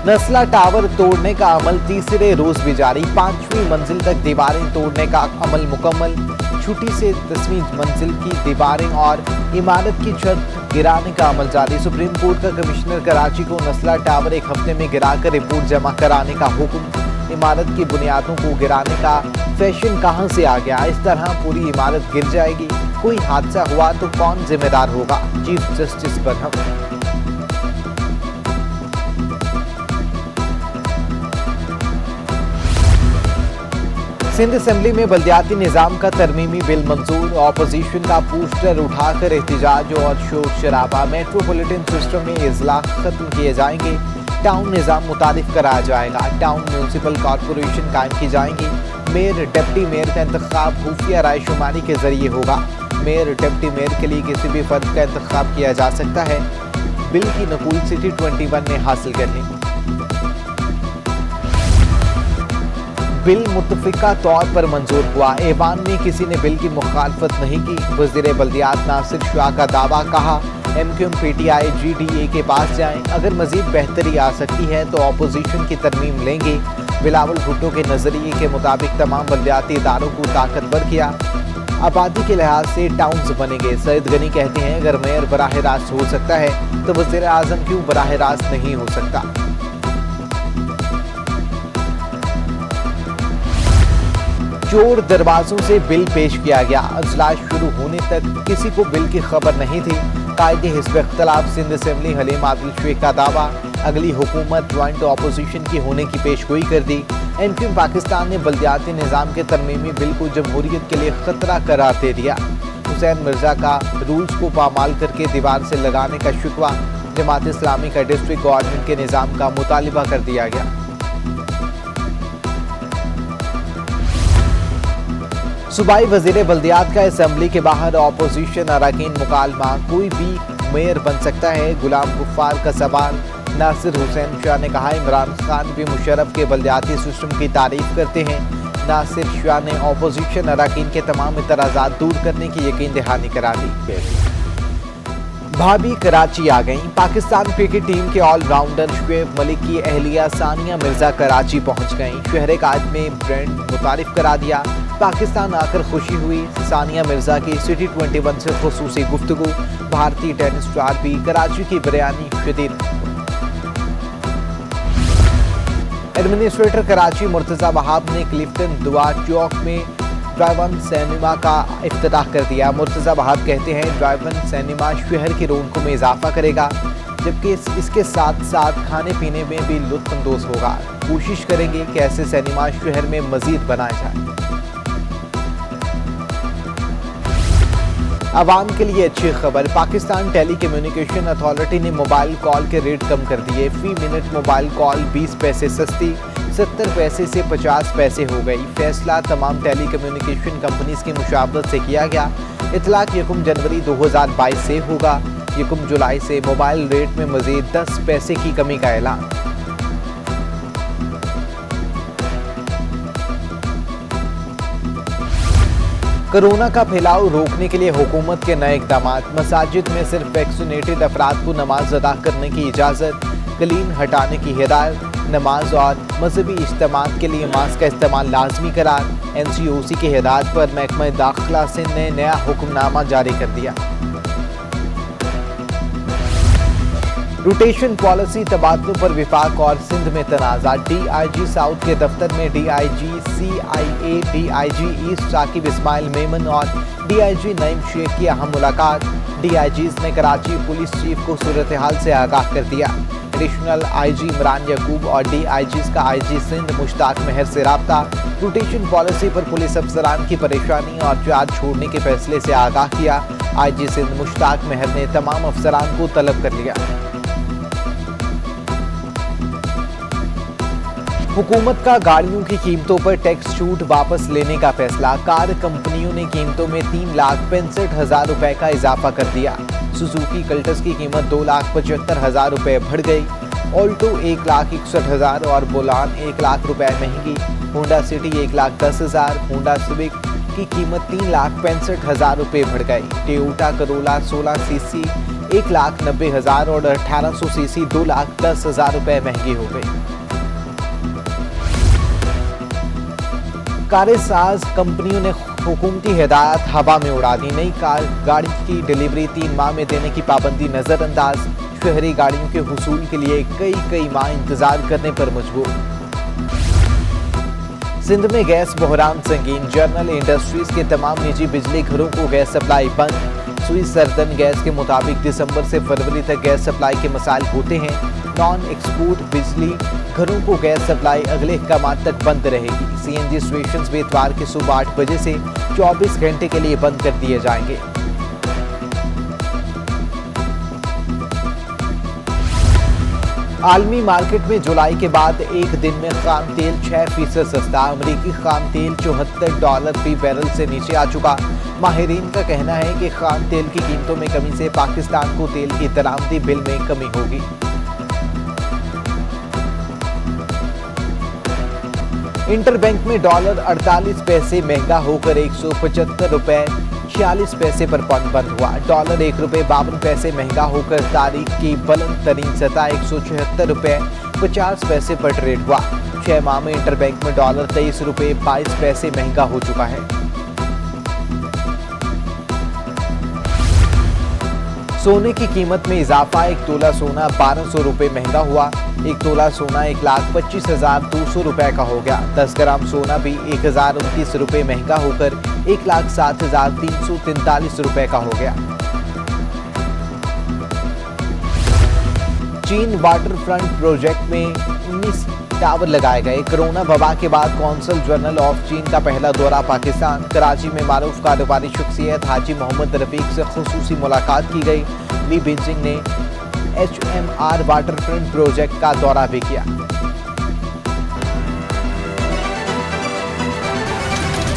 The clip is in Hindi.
नस्ला टावर तोड़ने का अमल तीसरे रोज भी जारी। 5वीं मंजिल तक दीवारें तोड़ने का अमल मुकम्मल। छुट्टी से 10वीं मंजिल की दीवारें और इमारत की छत गिराने का अमल जारी। सुप्रीम कोर्ट का कमिश्नर कराची को नस्ला टावर एक हफ्ते में गिराकर रिपोर्ट जमा कराने का हुक्म। इमारत की बुनियादों को गिराने का फैशन कहां से आ गया? इस तरह पूरी इमारत गिर जाएगी। कोई हादसा हुआ तो कौन जिम्मेदार होगा? Chief justice Barham. Sindh assembly में बल्दियाती निजाम का तरमीमी बिल मंजूर। ऑपोजिशन का पोस्टर उठाकर एहतजाज और शोर शराबा। मेट्रोपॉलिटन सिस्टम में इजलास खत्म किए जाएंगे। टाउन निजाम मुतारिफ कराया जाएगा। टाउन म्यूनसिपल कॉरपोरेशन कायम की जाएंगी। मेयर डिप्टी मेयर का इंतखाब खुफिया रायशुमारी के जरिए होगा। मेयर डिप्टी मेयर के लिए किसी भी फर्द का इंतखाब किया जा सकता है। बिल की नकूल सिटी 21 में हासिल कर लें। बिल मुत्तफिका तौर पर मंजूर हुआ। ऐवान में किसी ने बिल की मुखालफत नहीं की। वज़ीर बल्दियात नासिर शाह का दावा, कहा MQM PTI GDA के पास जाएं। अगर मजीद बेहतरी आ सकती है तो अपोजिशन की तरमीम लेंगे। बिलावल भुट्टो के नजरिए के मुताबिक तमाम बल्दियाती इदारों को ताकतवर किया। आबादी के लिहाज से टाउन्स बनेंगे। सईद गनी कहते हैं अगर मेयर बराह रास्त हो सकता है तो वज़ीर आज़म क्यों बराह रास्त नहीं हो सकता? चोर दरवाजों से बिल पेश किया गया। अजलास शुरू होने तक किसी को बिल की खबर नहीं थी। कायदे हिज़्ब इख्तिलाफ सिंध असेंबली हलीम आदिल शेख का दावा, अगली हुकूमत ज्वाइंट अपोजिशन की होने की पेशगोई कर दी। MQM पाकिस्तान ने बल्दियाती निज़ाम के तरमीमी बिल को जमहूरियत के लिए खतरा करार दे दिया। हुसैन मिर्जा का रूल्स को पामाल करके दीवार से लगाने का शिकवा। जमात इस्लामी का डिस्ट्रिक्ट गवर्नमेंट के निज़ाम का मुतालिबा कर दिया गया। सूबाई वजीर बल्दियात का असेंबली के बाहर अपोजिशन अरकान मुकालमा। कोई भी मेयर बन सकता है, गुलाम गुफ्फार का सवाल। नासिर हुसैन शाह ने कहा इमरान खान भी मुशर्रफ के बल्दियाती सिस्टम की तारीफ करते हैं। नासिर शाह ने अपोजिशन अरकान के तमाम इतराज़ात दूर करने की यकीन दहानी करा दी। भाभी कराची आ गईं। पाकिस्तान क्रिकेट टीम के ऑलराउंडर शुएब मलिक की अहलिया सानिया मिर्जा कराची पहुंच गईं। शहर कायद में ब्रांड मुतारिफ करा दिया। पाकिस्तान आकर खुशी हुई। सानिया मिर्जा की सिटी 21 से खुसूसी गुफ्तगू। भारतीय टेनिस स्टार भी कराची की बिरयानी शदीद। एडमिनिस्ट्रेटर कराची मुर्तजा वहाब ने क्लिफ्टन दुआ चौक में ड्राइव-इन सिनेमा का इफ्तिताह कर दिया। मुर्तजा वहाब कहते हैं ड्राइव-इन सिनेमा शहर की रौनकों में इजाफा करेगा, जबकि इसके साथ साथ खाने पीने में भी लुत्फानंदोज होगा। कोशिश करेंगे कि ऐसे सिनेमा शहर में मजीद बनाए जाए। आवाम के लिए अच्छी खबर। पाकिस्तान टेली कम्युनिकेशन अथॉरिटी ने मोबाइल कॉल के रेट कम कर दिए। फी मिनट मोबाइल कॉल 20 पैसे सस्ती 70 पैसे से 50 पैसे हो गई। फैसला तमाम टेली कम्युनिकेशन कंपनीज की मुशावरत से किया गया। इतलाक 1 जनवरी 2022 से होगा। 1 जुलाई से मोबाइल रेट में मजीद 10 पैसे की कमी का ऐलान। कोरोना का फैलाव रोकने के लिए हुकूमत के नए इक़दाम। मसाजिद में सिर्फ वैक्सीनेटेड अफराद को नमाज अदा करने की इजाज़त। क्लीन हटाने की हिदायत। नमाज और मजहबी इज्तिमात के लिए मास्क का इस्तेमाल लाजमी करार। NCOC की हिदायत पर महकमा दाखिला सिंध ने नया हुक्मनामा जारी कर दिया। रोटेशन पॉलिसी तबादलों पर विफाक और सिंध में तनाज़ा। DIG साउथ के दफ्तर में DIG CIA, DIG east Saqib Ismail Memon और DIG नईम शेख की अहम मुलाकात। DIGs ने कराची पुलिस चीफ को सूरत हाल से आगाह कर दिया। एडिशनल IG इमरान यकूब और DIGs का IG सिंध मुश्ताक महर से राब्ता। रोटेशन पॉलिसी पर पुलिस अफसरान की परेशानी और चार्ज छोड़ने के फैसले से आगाह किया। IG सिंध मुश्ताक महर ने तमाम अफसरान को तलब कर लिया। हुकूमत का गाड़ियों की कीमतों पर टैक्स छूट वापस लेने का फैसला। कार कंपनियों ने कीमतों में 3,65,000 रुपए का इजाफा कर दिया। सुजुकी कल्टस की कीमत 2,75,000 रुपए बढ़ गई। ऑल्टो 1,61,000 और बोलान 1 लाख रुपए महंगी। Honda city 1,10,000। होंडा सिविक की कीमत 3,65,000 रुपए बढ़ गई। टोयोटा करोला 16 सीसी 1,90,000 और 1800 सीसी 2,10,000 रुपए महंगी हो गई। कारें साज कंपनियों ने हुकूमती हिदायत हवा में उड़ा दी। नई कार गाड़ी की डिलीवरी 3 माह में देने की पाबंदी नजरअंदाज। शहरी गाड़ियों के हुसूल के लिए कई माह इंतजार करने पर मजबूर। सिंध में गैस बहरान संगीन। जनरल इंडस्ट्रीज के तमाम निजी बिजली घरों को गैस सप्लाई बंद। सुई सर्दन गैस के मुताबिक दिसंबर से फरवरी तक गैस सप्लाई के मसाइल होते हैं। नॉन एक्सपोर्ट बिजली घरों को गैस सप्लाई अगले अहकामात तक बंद रहेगी। सीएनजी स्टेशन भी इतवार की सुबह 8 बजे से 24 घंटे के लिए बंद कर दिए जाएंगे। आलमी मार्केट में जुलाई के बाद एक दिन में खाम तेल 6% सस्ता। अमरीकी खाम तेल $74 फी बैरल से नीचे आ चुका। माहिरीन का कहना है कि खाम तेल की कीमतों में कमी से पाकिस्तान को तेल की दरामदी बिल में कमी होगी। इंटरबैंक में डॉलर 48 पैसे महंगा होकर 175 रुपए 46 पैसे पर बंद हुआ। डॉलर 1 रुपए 52 पैसे महंगा होकर तारीख की बुलंद तरीन सतह 176 रुपए 50 पैसे पर ट्रेड हुआ। 6 माह में इंटरबैंक में डॉलर 23 रुपए 22 पैसे महंगा हो चुका है। सोने की कीमत में इजाफा। 1 तोला सोना 1200 रुपए महंगा हुआ। 1 तोला सोना 1,25,200 रुपए का हो गया। 10 ग्राम सोना भी 1,029 रुपए महंगा होकर 1,07,343 रुपए का हो गया। चीन वाटर फ्रंट प्रोजेक्ट में 19 टावर लगाए गए। कोरोना वबा के बाद कौंसल जनरल ऑफ चीन का पहला दौरा पाकिस्तान। कराची में मारूफ कारोबारी शख्सियत हाजी मोहम्मद रफीक से खुसूसी मुलाकात की गई। ली बीजिंग ने HMR वाटर फ्रंट प्रोजेक्ट का दौरा भी किया।